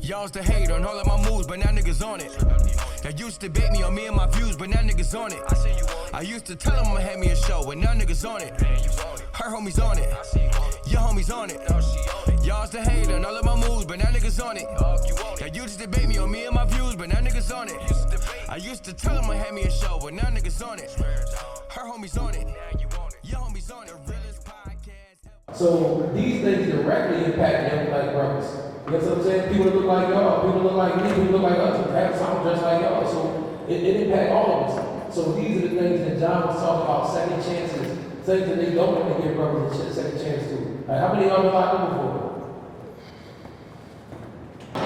Y'all's the hate on all of my moves, but now niggas on it. Y'all used to bait me on me and my views, but now niggas on it. I used to tell them I'ma have me a show, but now niggas on it. Her homies on it. Your homies on it. Y'all's the hate on all of my moves, but now niggas on it. Y'all used to debate me on me and my views, but now niggas on it. I used to tell them I had me a show, but now niggas on it. Her homies on it. Your homies on it. Realest podcast. So these things directly impact young black brothers. You know what I'm saying? People that look like y'all, people look like me, people look like us, have some dressed like y'all. So it impacts all of us. So these are the things that John was talking about, second chances, things that they don't want to give brothers a second chance to. How many of y'all been locked up before?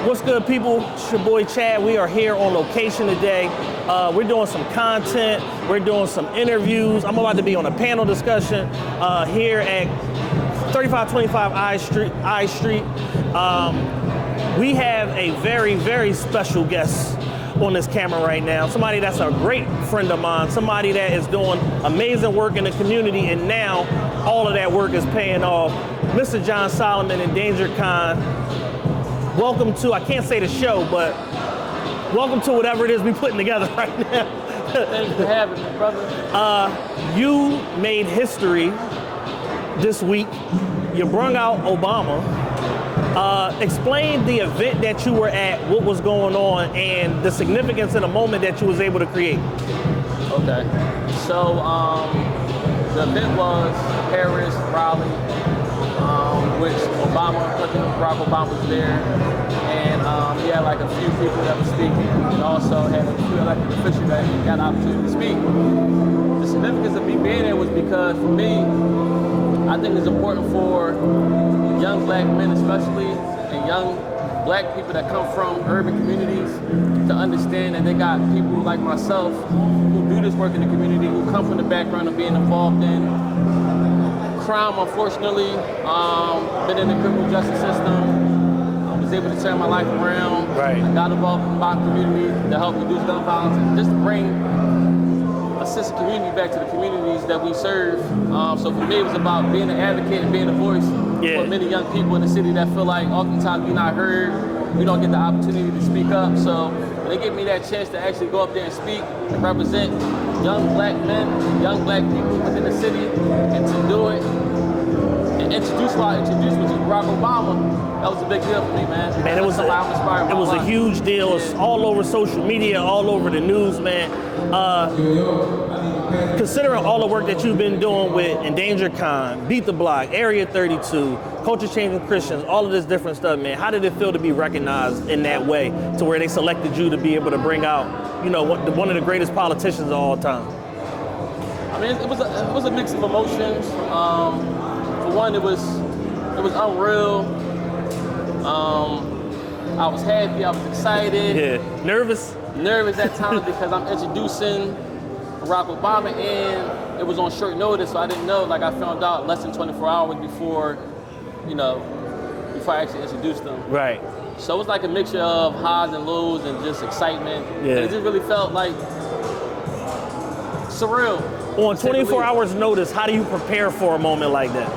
What's good, people? It's your boy Chad. We are here on location today. We're doing some content. We're doing some interviews. I'm about to be on a panel discussion here at 3525 I Street. We have a very, very special guest on this camera right now. Somebody that's a great friend of mine. Somebody that is doing amazing work in the community, and now all of that work is paying off. Mr. John Solomon and Danger Khan. Welcome to, I can't say the show, but welcome to whatever it is we putting together right now. Thanks for having me, brother. You made history this week. You brung out Obama. Explain the event that you were at, what was going on, and the significance in the moment that you was able to create. Okay. So the event was Paris, Raleigh, which President Barack Obama was there, and he had like a few people that were speaking, and also had a few elected officials that got an opportunity to speak. The significance of me being there was because, for me, I think it's important for young black men especially, and young black people that come from urban communities to understand that they got people like myself who do this work in the community, who come from the background of being involved in crime, unfortunately, been in the criminal justice system. I was able to turn my life around. Right. I got involved in my community to help reduce gun violence, and just to bring a sense of community back to the communities that we serve. So for me, it was about being an advocate and being a voice for many young people in the city that feel like oftentimes we're not heard, we don't get the opportunity to speak up. So they give me that chance to actually go up there and speak and represent young black men, young black people within the city, and to do it and introduce what I introduced, which is Barack Obama. That was a big deal for me, man. Man, it was a huge deal. It's all over social media, all over the news, man. Considering all the work that you've been doing with Endanger Con, Beat the Block, Area 32, Culture Changing Christians, all of this different stuff, man, how did it feel to be recognized in that way, to where they selected you to be able to bring out, you know, one of the greatest politicians of all time? I mean, it was a mix of emotions. For one, it was unreal. I was happy, I was excited. Yeah, nervous at times because I'm introducing Barack Obama, and it was on short notice, so I didn't know. Like, I found out less than 24 hours before I actually introduced them. Right. So it was like a mixture of highs and lows and just excitement. Yeah. And it just really felt like surreal. On 24 hours notice, how do you prepare for a moment like that?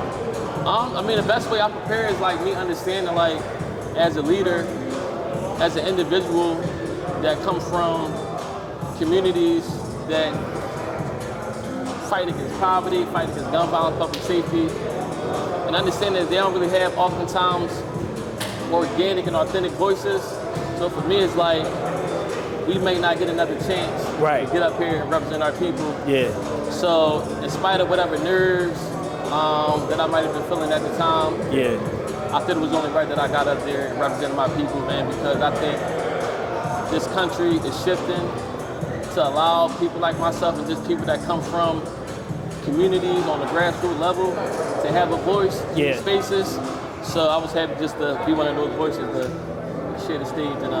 I mean, the best way I prepare is like me understanding, like, as a leader, as an individual that comes from communities that fight against poverty, fight against gun violence, public safety, and understand that they don't really have oftentimes organic and authentic voices. So for me, it's like, we may not get another chance to get up here and represent our people. Yeah. So in spite of whatever nerves that I might have been feeling at the time, I thought it was only right that I got up there and represented my people, man, because I think this country is shifting to allow people like myself and just people that come from communities on the grassroots level to have a voice in spaces. So I was happy just to be one of those voices to share the stage and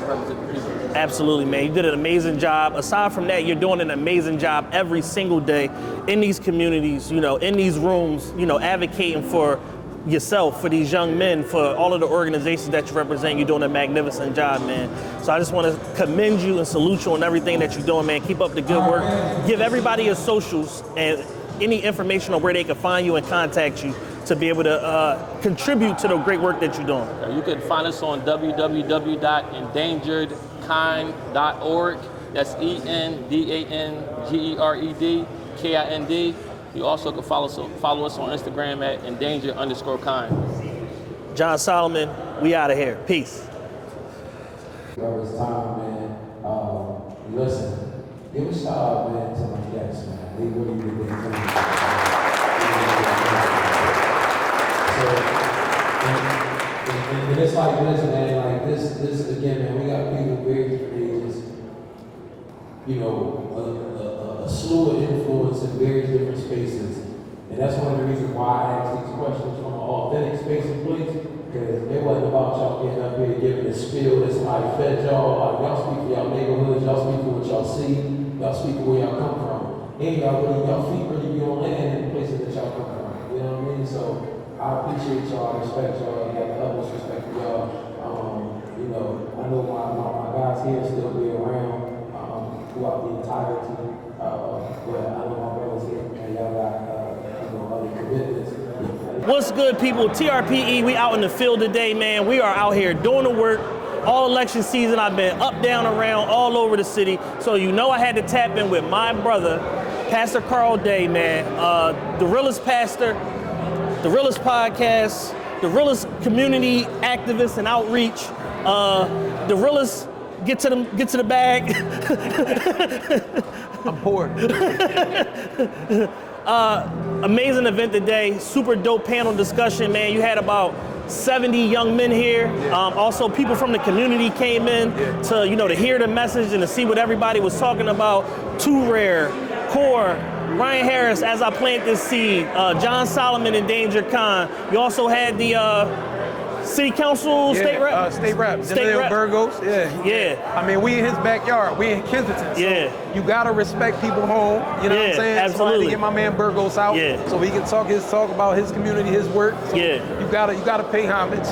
represent the people. Absolutely, man. You did an amazing job. Aside from that, you're doing an amazing job every single day in these communities, you know, in these rooms, you know, advocating for yourself, for these young men, for all of the organizations that you represent. You're doing a magnificent job, man. So I just want to commend you and salute you on everything that you're doing, man. Keep up the good work. Give everybody your socials and any information on where they can find you and contact you, to be able to contribute to the great work that you're doing. You can find us on www.endangeredkind.org. That's ENDANGEREDKIND. You also can follow us on Instagram at endangered_kind. John Solomon, we out of here. Peace. It's time, man. Listen, give a shout out, man, to my guests, man. They really did their thing. And it's like this, man. Like this again, man. We got people very different ages. You know, a slew of influence in various different spaces, and that's one of the reasons why I ask these questions from an authentic space and place. Because it wasn't about y'all getting up here giving a spiel that somebody fed y'all. Like, y'all speak for y'all neighborhoods, y'all speak for what y'all see, y'all speak for where y'all come from. And y'all feet really be on land in the places that y'all come from. You know what I mean? So I appreciate y'all, I respect y'all, I got the utmost respect for y'all. You know, I know my guys here still be around throughout the entirety. But I know my brothers here, and y'all got other commitments. What's good, people? TRPE, we out in the field today, man. We are out here doing the work. All election season, I've been up, down, around, all over the city. So you know I had to tap in with my brother, Pastor Carl Day, man. The realest pastor, the realest podcast, the realest community activist and outreach, the realest get to the bag. I'm poor. Amazing event today, super dope panel discussion, man. You had about 70 young men here. Also, people from the community came in to, to hear the message and to see what everybody was talking about. Too Rare, Core, Ryan Harris, As I Plant This Seed, John Solomon, Endangered Kind. You also had the City Council, State Rep? State Rep. State Rep. Burgos, Yeah. I mean, we in his backyard. We in Kensington. So you gotta respect people home. You know what I'm saying? Absolutely. So I had to get my man Burgos out. So he can talk about his community, his work. So you gotta pay homage.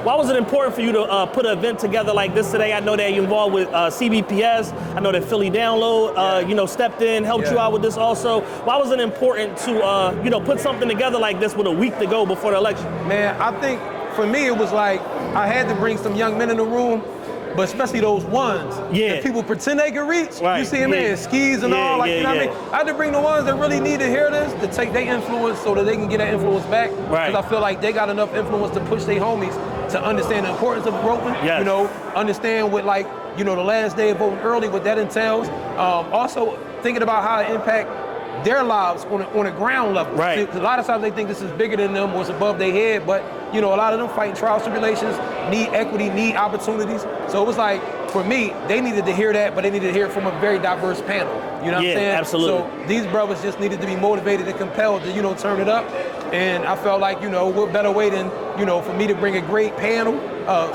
Why was it important for you to put an event together like this today? I know that you're involved with CBPS. I know that Philly Download, stepped in, helped you out with this also. Why was it important to, put something together like this with a week to go before the election? Man, I think for me, it was like I had to bring some young men in the room, but especially those ones that people pretend they can reach. Right. You see them in skis and all, you know what I mean? I had to bring the ones that really need to hear this, to take their influence so that they can get that influence back. Because I feel like they got enough influence to push their homies to understand the importance of voting, understand what the last day of voting early, what that entails. Also thinking about how it impact their lives on a ground level. Right. A lot of times they think this is bigger than them or it's above their head, but a lot of them fighting trials, tribulations, need equity, need opportunities. So it was like, for me, they needed to hear that, but they needed to hear it from a very diverse panel. You know what I'm saying? Absolutely. So these brothers just needed to be motivated and compelled to, turn it up. And I felt like, what better way than, for me to bring a great panel,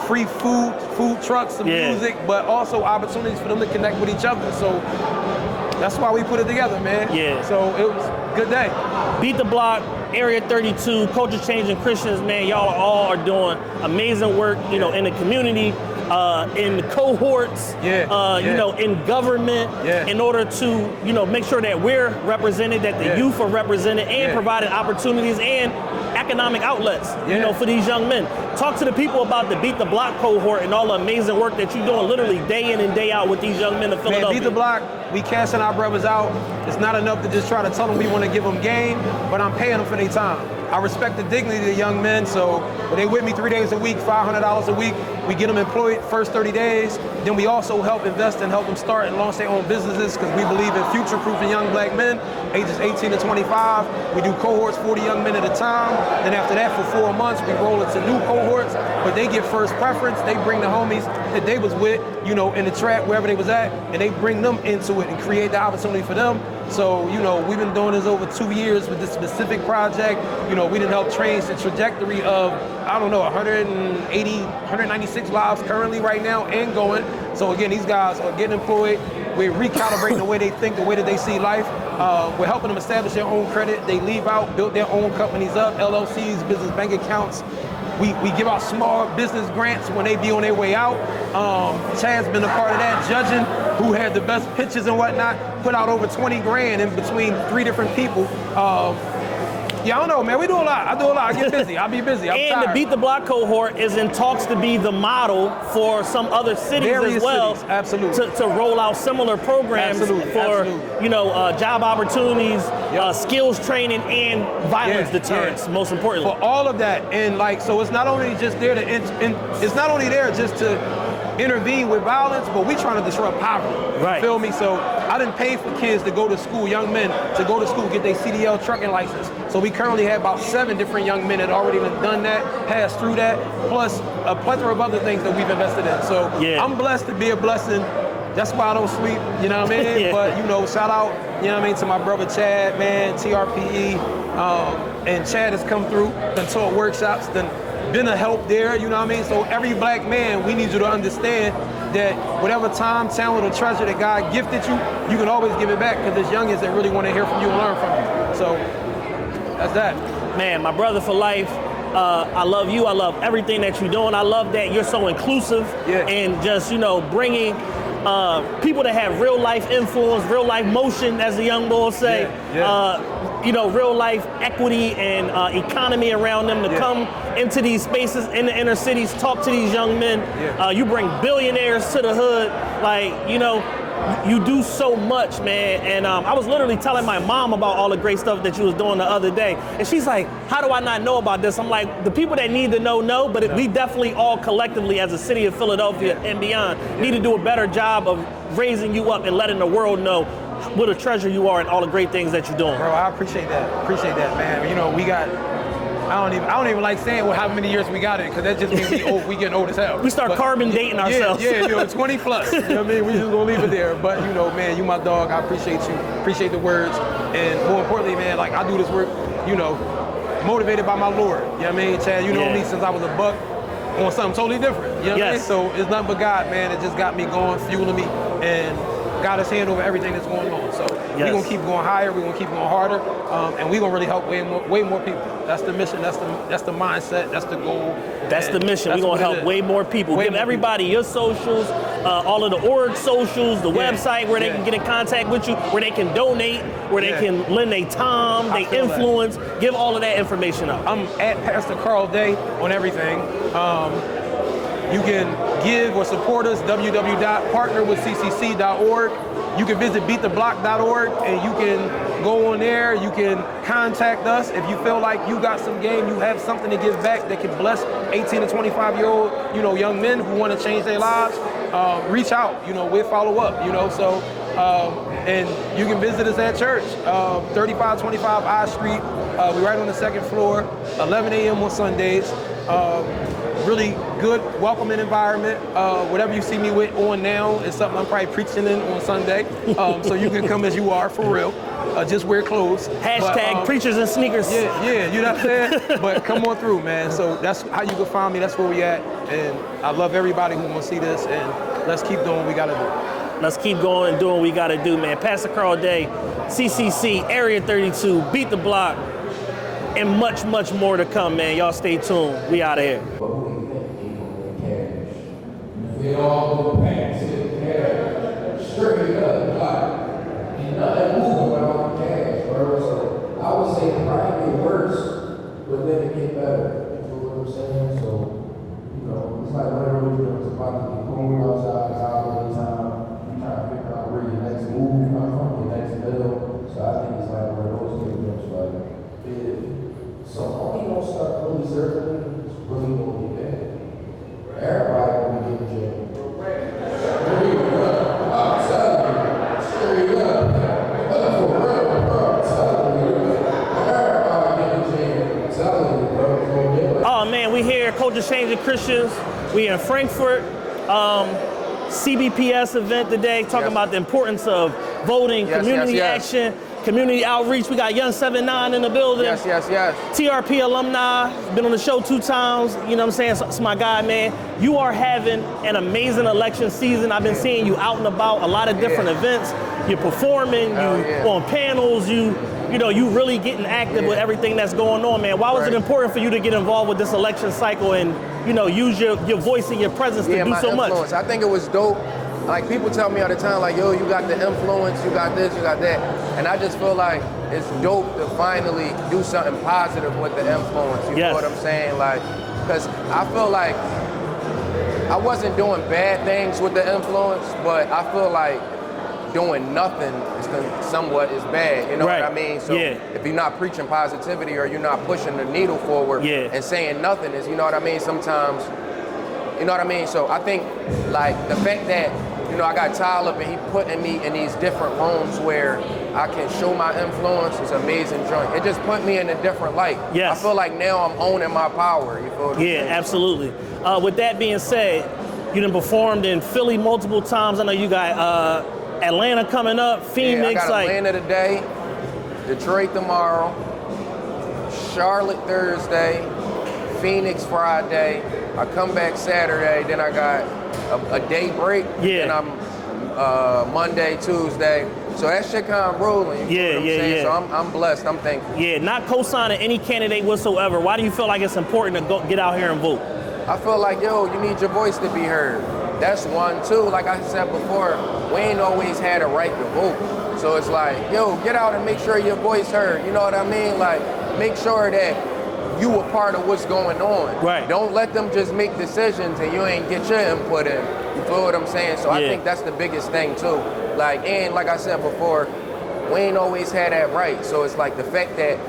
free food trucks, some music, but also opportunities for them to connect with each other. So that's why we put it together, man. So it was a good day. Beat the Block, Area 32, Culture Changing Christians, man, y'all all are doing amazing work, in the community, in cohorts, in government, in order to, make sure that we're represented, that the youth are represented, and providing opportunities and economic outlets, for these young men. Talk to the people about the Beat the Block cohort and all the amazing work that you're doing literally day in and day out with these young men of Philadelphia. Man, Beat the Block, we casting our brothers out. It's not enough to just try to tell them we want to give them game, but I'm paying them for their time. I respect the dignity of the young men, so when they with me 3 days a week, $500 a week, we get them employed first 30 days. Then we also help invest and help them start and launch their own businesses because we believe in future-proofing young black men, ages 18 to 25. We do cohorts, 40 young men at a time. Then after that, for 4 months, we roll into new cohorts, but they get first preference. They bring the homies that they was with, in the track, wherever they was at, and they bring them into it and create the opportunity for them. So, we've been doing this over 2 years with this specific project. We didn't help change the trajectory of, 196 lives currently right now and going. So again, these guys are getting employed. We're recalibrating the way they think, the way that they see life. We're helping them establish their own credit. They leave out, build their own companies up, LLCs, business bank accounts. We give out small business grants when they be on their way out. Chad's been a part of that, judging who had the best pitches and whatnot, put out over 20 grand in between 3 different people. Yeah, I don't know, man. We do a lot. I do a lot. I get busy. I'll be busy. I'm And tired. the Beat the Block cohort is in talks to be the model for some other cities Various as well. cities, absolutely. To roll out similar programs Absolutely, for absolutely. job opportunities, Yep. skills training, and violence Yeah, deterrence. yeah. Most importantly. For all of that, and like, so it's not only just there to, it's not only there just to intervene with violence, but we trying to disrupt poverty. Right. Feel me? So I didn't pay for kids to go to school, young men to go to school, get their CDL trucking license. So we currently have about 7 different young men that already done that, passed through that, plus a plethora of other things that we've invested in. So Yeah. I'm blessed to be a blessing. That's why I don't sleep, you know what I mean? Yeah. But, shout out, to my brother Chad, man, TRPE. And Chad has come through, done taught workshops, done been a help there, you know what I mean? So every black man, we need you to understand that whatever time, talent, or treasure that God gifted you, you can always give it back, because there's youngins that really want to hear from you and learn from you. So that's that. Man, my brother for life. I love you. I love everything that you're doing. I love that you're so inclusive and just, bringing people that have real life influence, real life motion, as the young boys say. Real life equity and economy around them to come into these spaces in the inner cities, talk to these young men. You bring billionaires to the hood. You do so much, man. And I was literally telling my mom about all the great stuff that you was doing the other day. And she's like, how do I not know about this? I'm like, the people that need to know, but we definitely all collectively as a city of Philadelphia and beyond need to do a better job of raising you up and letting the world know what a treasure you are and all the great things that you're doing. Bro, I appreciate that, man. We got, I don't even like saying how many years we got it, because that just means we getting old as hell. We start carbon dating ourselves. 20 plus. You know what I mean? We just gonna leave it there. But man, you my dog. I appreciate you. Appreciate the words. And more importantly, man, like, I do this work, motivated by my Lord. You know what I mean, Chad? You know me since I was a buck on something totally different. You know what I mean? So it's nothing but God, man. It just got me going, fueling me, and got his hand over everything that's going on. So we're gonna keep going higher, we're gonna keep going harder, and we're gonna really help way more people. That's the mission, that's the mindset, that's the goal. That's the mission. We're gonna help way more people. Give everybody your socials, all of the org socials, the website where they can get in contact with you, where they can donate, where they can lend their time, their influence. Give all of that information up. I'm at Pastor Carl Day on everything. You can give or support us, www.partnerwithccc.org. You can visit beattheblock.org, and you can go on there. You can contact us if you feel like you got some game, you have something to give back that can bless 18 to 25-year-old, young men who want to change their lives. Reach out, we'll follow up, So, and you can visit us at church, 3525 I Street. We're right on the 2nd floor, 11 a.m. on Sundays. Really good, welcoming environment. Whatever you see me with on now is something I'm probably preaching in on Sunday. So you can come as you are, for real. Just wear clothes. Hashtag preachers and sneakers. Yeah, you know what I'm saying? But come on through, man. So that's how you can find me. That's where we at. And I love everybody who wants to see this. And let's keep doing what we got to do. Let's keep going and doing what we got to do, man. Pastor Carl Day, CCC, Area 32, Beat the Block, and much, much more to come, man. Y'all stay tuned. We out of here. We all go back to the cash, straight up, like, and nothing moving without the cash, bro. So I would say it probably get worse, but then it get better. You know what I'm saying? So, it's like whatever we do, it's about to be going outside, it's out all the time. You trying to figure out where your next move come from, your next bill. So I think it's like one of those things, like, so only gonna start really circling, it's really gonna be bad. Everybody gonna get in jail. Straight up. I'm telling you. Straight up. For real, bro. I'm telling you. Everybody get in jail. I'm telling you, bro. Oh man, we here, Culture Changing Christians. We in Frankfurt. CBPS event today, talking about the importance of voting, community action, community outreach. We got Young 7-9 in the building. Yes. TRPE alumni, been on the show 2 times. You know what I'm saying? So, it's my guy, man. You are having an amazing election season. I've been seeing you out and about, a lot of different events. You're performing, on panels, you really getting active with everything that's going on, man. Why was it important for you to get involved with this election cycle and, use your voice and your presence to do so much? I think it was dope like people tell me all the time, like, yo, you got the influence, you got this, you got that. And I just feel like it's dope to finally do something positive with the influence. You know what I'm saying? Like, because I feel like I wasn't doing bad things with the influence, but I feel like doing nothing somewhat is bad, you know what I mean? So if you're not preaching positivity or you're not pushing the needle forward and saying nothing is, you know what I mean? Sometimes, you know what I mean? So I think like the fact that, you know, I got Tyler and he putting me in these different rooms where I can show my influence is amazing joint. It just put me in a different light. I feel like now I'm owning my power, you feel what I'm saying? Absolutely. With that being said, you done performed in Philly multiple times. I know you got Atlanta coming up, Phoenix. Yeah, I got Atlanta today, Detroit tomorrow, Charlotte Thursday, Phoenix Friday. I come back Saturday, then I got a day break, and I'm Monday, Tuesday. So that shit kind of rolling. You know what I'm saying? So I'm blessed. I'm thankful. Yeah, not co-signing any candidate whatsoever. Why do you feel like it's important to go get out here and vote? I feel like, yo, you need your voice to be heard. That's one. Two, like I said before, we ain't always had a right to vote. So it's like, yo, get out and make sure your voice heard. You know what I mean? Like, make sure that you a part of what's going on. Right. Don't let them just make decisions and you ain't get your input in. You feel what I'm saying? So I think that's the biggest thing too. Like, and like I said before, we ain't always had that right. So it's like the fact that,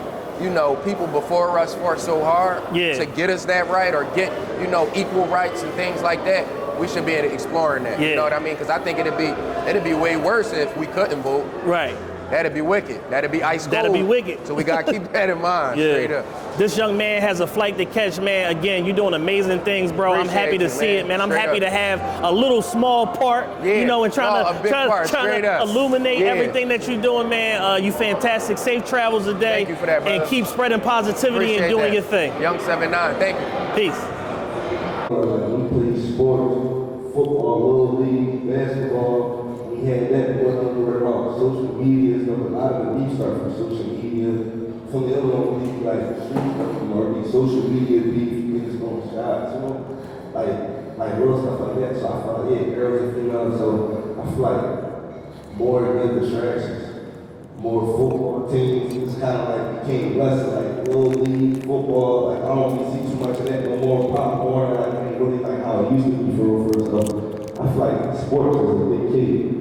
you know, people before us fought so hard to get us that right or get, you know, equal rights and things like that. We should be exploring that. You know what I mean? Because I think it'd be way worse if we couldn't vote. Right. That'd be wicked. That'd be ice cold. That'd be wicked. So we gotta keep that in mind. Straight up. This young man has a flight to catch, man. Again, you're doing amazing things, bro. I'm happy to see it, man. I'm happy to have a little small part, you know, and trying to illuminate everything that you're doing, man. You fantastic. Safe travels today. Thank you for that, brother. And keep spreading positivity and doing your thing. Young 7'9", thank you. Peace. We played sports, football, little league, basketball. We had that going on about social media and stuff. A lot of the beef start from social media. From the other one, we like street stuff, you know, these social media beef, niggas going shots, you know, like real stuff like that. So I feel like, girls and females. So I feel like more than distractions, more football teams. It's kind of like became less like little league football. Like I don't really see too much of that no more. Popcorn, like really like how it used to be for so I feel like sports was a big key.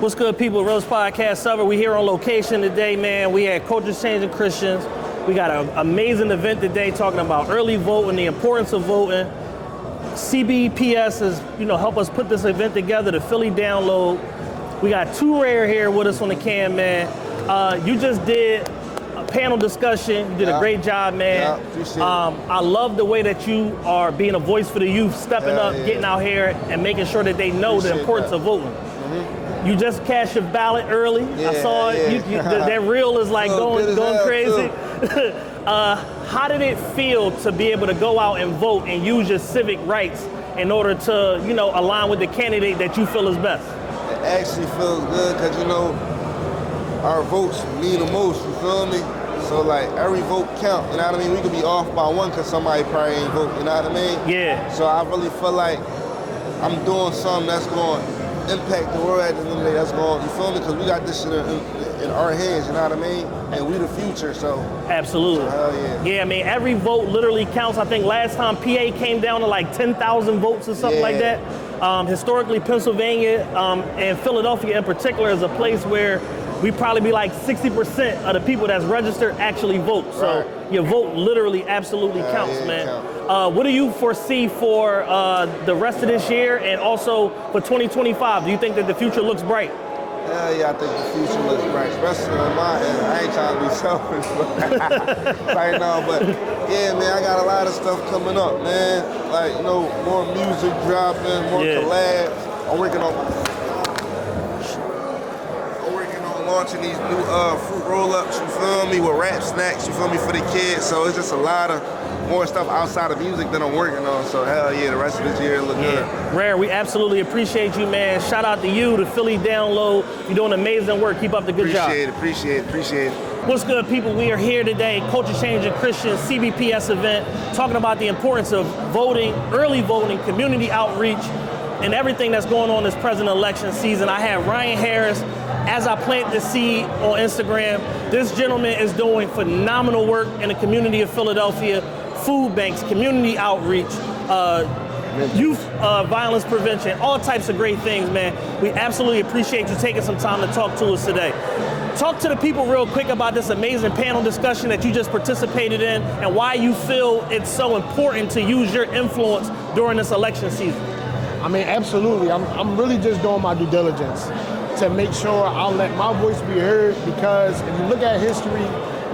What's good, people? Rose Podcast Server. We here on location today, man. We had Culture Changing Christians. We got an amazing event today talking about early voting, the importance of voting. CBPS has, you know, helped us put this event together, the Philly Download. We got Too Rare here with us on the cam, man. You just did a panel discussion. You did a great job, man. I love the way that you are being a voice for the youth, stepping up, getting out here and making sure that they know the importance of voting. You just cast your ballot early. I saw it. That reel is like going crazy. How did it feel to be able to go out and vote and use your civic rights in order to, you know, align with the candidate that you feel is best? It actually feels good because, you know, our votes mean the most, you feel me? So like every vote count, you know what I mean? We could be off by one because somebody probably ain't vote, you know what I mean? Yeah. So I really feel like I'm doing something that's going to impact the world at the end of the day. That's going, you feel me? Because we got this shit in our hands, you know what I mean? And we the future, so. Absolutely. Hell yeah. Yeah, I mean, every vote literally counts. I think last time PA came down to like 10,000 votes or something like that. Historically, Pennsylvania and Philadelphia in particular is a place where we probably be like 60% of the people that's registered actually vote. So your vote literally absolutely counts, man. What do you foresee for the rest of this year and also for 2025? Do you think that the future looks bright? Hell yeah, I think the future looks bright, especially on my end. I ain't trying to be selfish right now, but yeah, man, I got a lot of stuff coming up, man. Like, you know, more music dropping, more collabs. I'm working on launching these new fruit roll-ups, you feel me, with rap snacks, you feel me, for the kids. So it's just a lot of more stuff outside of music that I'm working on. So hell yeah, the rest of this year look good. Rare, we absolutely appreciate you, man. Shout out to you, the Philly Download. You're doing amazing work. Keep up the good job. Appreciate it. What's good, people? We are here today, Culture Changing Christian CBPS event, talking about the importance of voting, early voting, community outreach. and everything that's going on this present election season. I have Ryan Harris, As I Plant the Seed on Instagram. This gentleman is doing phenomenal work in the community of Philadelphia, food banks, community outreach, youth violence prevention, all types of great things, man. We absolutely appreciate you taking some time to talk to us today. Talk to the people real quick about this amazing panel discussion that you just participated in and why you feel it's so important to use your influence during this election season. I mean, absolutely. I'm really just doing my due diligence to make sure I'll let my voice be heard, because if you look at history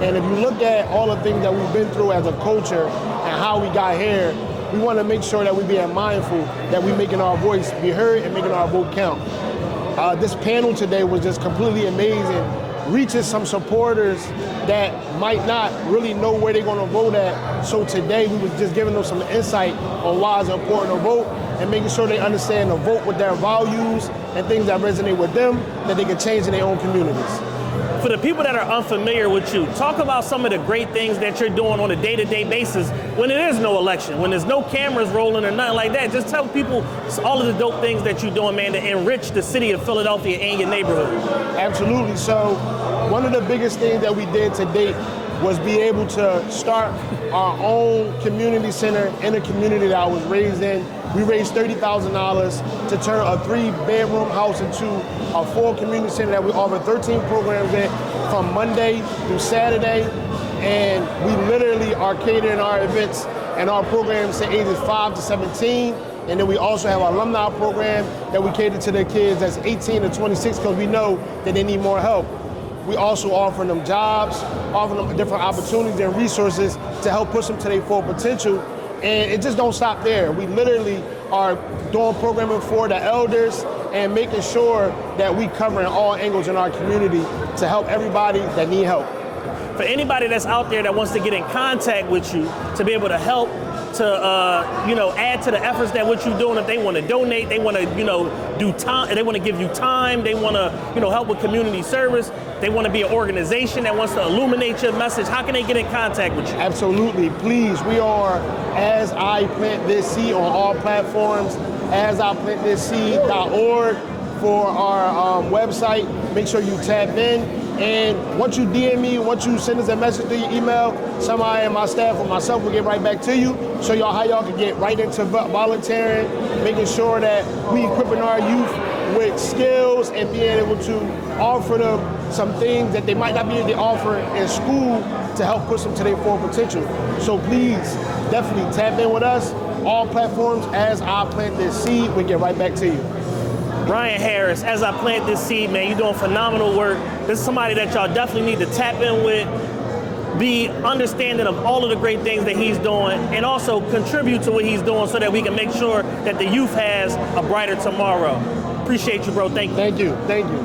and if you look at all the things that we've been through as a culture and how we got here, we want to make sure that we being mindful that we're making our voice be heard and making our vote count. This panel today was just completely amazing, reaching some supporters that might not really know where they're going to vote at. So today we was just giving them some insight on why it's important to vote and making sure they understand to vote with their values and things that resonate with them that they can change in their own communities. For the people that are unfamiliar with you, talk about some of the great things that you're doing on a day-to-day basis when it is no election, when there's no cameras rolling or nothing like that. Just tell people all of the dope things that you're doing, man, to enrich the city of Philadelphia and your neighborhood. Absolutely. So one of the biggest things that we did to date was be able to start our own community center in a community that I was raised in. We raised $30,000 to turn a 3-bedroom house into a full community center that we offer 13 programs in from Monday through Saturday. And we literally are catering our events and our programs to ages 5 to 17. And then we also have our alumni program that we cater to the kids that's 18 to 26 because we know that they need more help. We also offer them jobs, offering them different opportunities and resources to help push them to their full potential. And it just don't stop there. We literally are doing programming for the elders and making sure that we covering all angles in our community to help everybody that need help. For anybody that's out there that wants to get in contact with you to be able to help, to add to the efforts that what you're doing, if they want to donate, they want to do time, they want to give you time, they want to help with community service, they want to be an organization that wants to illuminate your message, how can they get in contact with you? Absolutely, please. We are As I Plant This Seed on all platforms, asiplantthisseed.org for our website. Make sure you tap in. And once you DM me, once you send us a message through your email, somebody in my staff or myself will get right back to you, show y'all how y'all can get right into volunteering, making sure that we equipping our youth with skills and being able to offer them some things that they might not be able to offer in school to help push them to their full potential. So please, definitely tap in with us. All platforms, As I Plant This Seed, we get right back to you. Ryan Harris, As I Plant This Seed, man, you're doing phenomenal work. This is somebody that y'all definitely need to tap in with, be understanding of all of the great things that he's doing, and also contribute to what he's doing so that we can make sure that the youth has a brighter tomorrow. Appreciate you, bro. Thank you. Thank you. Thank you.